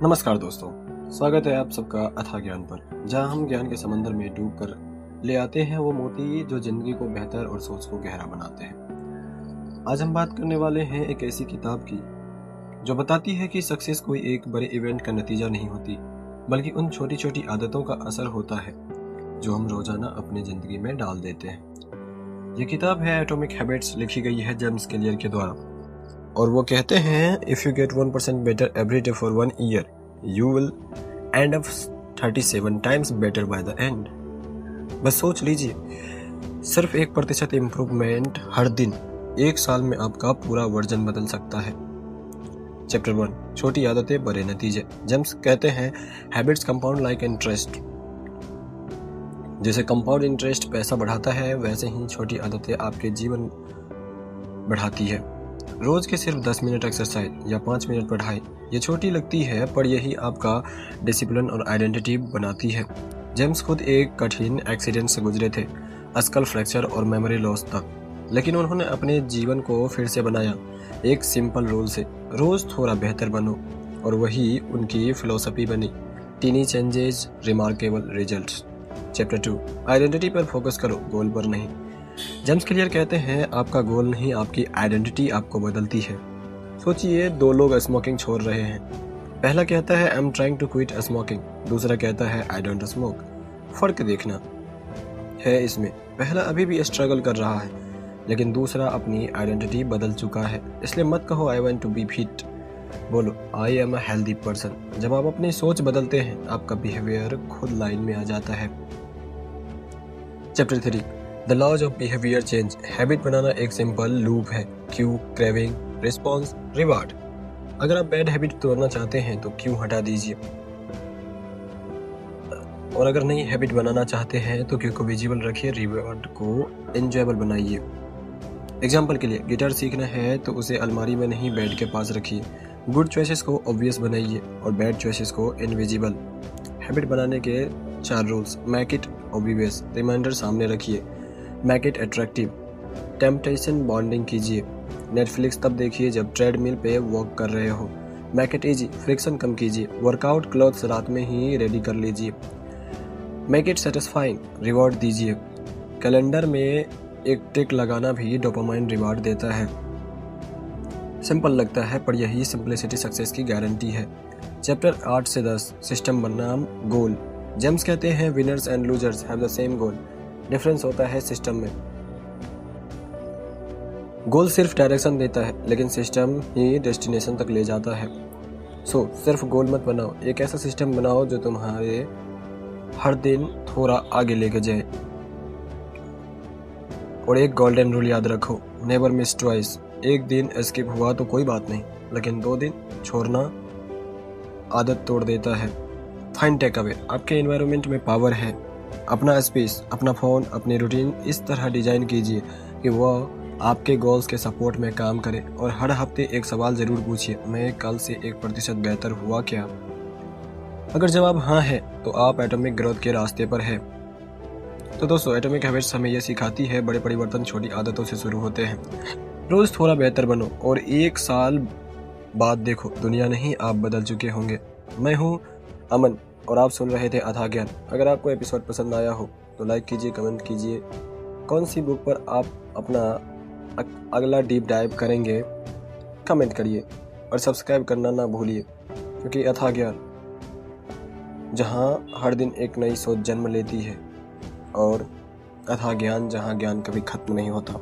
नमस्कार दोस्तों, स्वागत है आप सबका अथाह ज्ञान पर, जहां हम ज्ञान के समंदर में डूब कर ले आते हैं वो मोती जो जिंदगी को बेहतर और सोच को गहरा बनाते हैं। आज हम बात करने वाले हैं एक ऐसी किताब की जो बताती है कि सक्सेस कोई एक बड़े इवेंट का नतीजा नहीं होती, बल्कि उन छोटी छोटी आदतों का असर होता है जो हम रोजाना अपनी जिंदगी में डाल देते हैं। ये किताब है एटॉमिक हैबिट्स, लिखी गई है जेम्स क्लियर के द्वारा। और वो कहते हैं, if you get 1% better every day for 1 year you will and up 37 times better by the end. बस सोच लीजिए, सिर्फ 1% इम्प्रूवमेंट हर दिन 1 साल में आपका पूरा वर्जन बदल सकता है। चैप्टर 1, छोटी आदतें बड़े नतीजे। जेम्स कहते हैं, हैबिट्स कंपाउंड लाइक इंटरेस्ट। जैसे कंपाउंड इंटरेस्ट पैसा बढ़ाता है, वैसे ही छोटी आदतें आपके जीवन बढ़ाती है। रोज के सिर्फ 10 मिनट एक्सरसाइज या 5 मिनट पढ़ाई, ये छोटी लगती है पर यही आपका डिसिप्लिन और आइडेंटिटी बनाती है। जेम्स खुद एक कठिन एक्सीडेंट से गुजरे थे, स्कल फ्रैक्चर और मेमोरी लॉस तक, लेकिन उन्होंने अपने जीवन को फिर से बनाया एक सिंपल रूल से, रोज थोड़ा बेहतर बनो, और वही उनकी फिलोसफी बनी। Tiny changes, remarkable results. Chapter 2, identity पर फोकस करो, गोल पर नहीं। जेम्स क्लियर कहते हैं, आपका गोल नहीं, आपकी आइडेंटिटी आपको बदलती है। सोचिए, 2 लोग स्मोकिंग छोड़ रहे हैं। पहला कहता है I am trying to quit smoking, दूसरा कहता है आई डोंट स्मोक। फर्क देखना है इसमें, पहला अभी भी स्ट्रगल कर रहा है, लेकिन दूसरा अपनी आइडेंटिटी बदल चुका है। इसलिए मत कहो I want to be fit, बोलो I am a healthy person. जब आप अपनी सोच बदलते हैं, आपका बिहेवियर खुद लाइन में आ जाता है। Chapter 3, the laws of behaviour change. Habit बनाना एक सिंपल लूप है, क्यू, क्रेविंग, रिस्पॉन्स, रिवार्ड। अगर आप बैड हैबिट तोड़ना चाहते हैं तो क्यू हटा दीजिए, और अगर नई हैबिट बनाना चाहते हैं तो क्यू को विजिबल रखिए, रिवार्ड को एंजॉयबल बनाइए। एग्जाम्पल के लिए, गिटार सीखना है तो उसे अलमारी में नहीं, बेड के पास रखिए। गुड चॉइसेस को ऑब्वियस बनाइए और बैड चॉइसेस को इनविजिबल। हैबिट बनाने के 4 rules. Make it obvious, reminder सामने रखिए। Make it attractive, temptation bonding कीजिए। नेटफ्लिक्स तब देखिए जब ट्रेडमिल पे वॉक कर रहे हो। मेक इट इजी, फ्रिक्शन कम कीजिए। वर्कआउट क्लॉथ्स रात में ही रेडी कर लीजिए। मेक इट सेटिस्फाइंग, रिवॉर्ड दीजिए। कैलेंडर में एक टिक लगाना भी डोपामाइन रिवॉर्ड देता है। सिंपल लगता है पर यही सिंपलिसिटी सक्सेस की गारंटी है। चैप्टर 8 से 10, सिस्टम बनाम गोल। जेम्स कहते हैं, winners and losers have the same goal, difference होता है सिस्टम में। गोल सिर्फ डायरेक्शन देता है, लेकिन सिस्टम ही डेस्टिनेशन तक ले जाता है। सो सिर्फ गोल मत बनाओ, एक ऐसा सिस्टम बनाओ जो तुम्हारे हर दिन थोड़ा आगे लेके जाए। और एक गोल्डन रूल याद रखो, नेवर मिस ट्वाइस। एक दिन स्किप हुआ तो कोई बात नहीं, लेकिन 2 दिन छोड़ना आदत तोड़ देता है। फाइन टेक अवे, आपके एनवायरनमेंट में पावर है। अपना स्पेस, अपना फ़ोन, अपनी रूटीन इस तरह डिज़ाइन कीजिए कि वह आपके गोल्स के सपोर्ट में काम करे। और हर हफ्ते एक सवाल ज़रूर पूछिए, मैं कल से 1% बेहतर हुआ क्या? अगर जवाब हाँ है तो आप एटॉमिक ग्रोथ के रास्ते पर है। तो दोस्तों, एटॉमिक हैबिट्स हमें यह सिखाती है, बड़े परिवर्तन छोटी आदतों से शुरू होते हैं। रोज़ थोड़ा बेहतर बनो और 1 साल बाद देखो, दुनिया नहीं आप बदल चुके होंगे। मैं हूँ अमन और आप सुन रहे थे अथाह ज्ञान। अगर आपको एपिसोड पसंद आया हो तो लाइक कीजिए, कमेंट कीजिए। कौन सी बुक पर आप अपना अगला डीप डाइव करेंगे, कमेंट करिए और सब्सक्राइब करना ना भूलिए, क्योंकि अथाह ज्ञान जहाँ हर दिन एक नई सोच जन्म लेती है, और अथाह ज्ञान जहाँ ज्ञान कभी खत्म नहीं होता।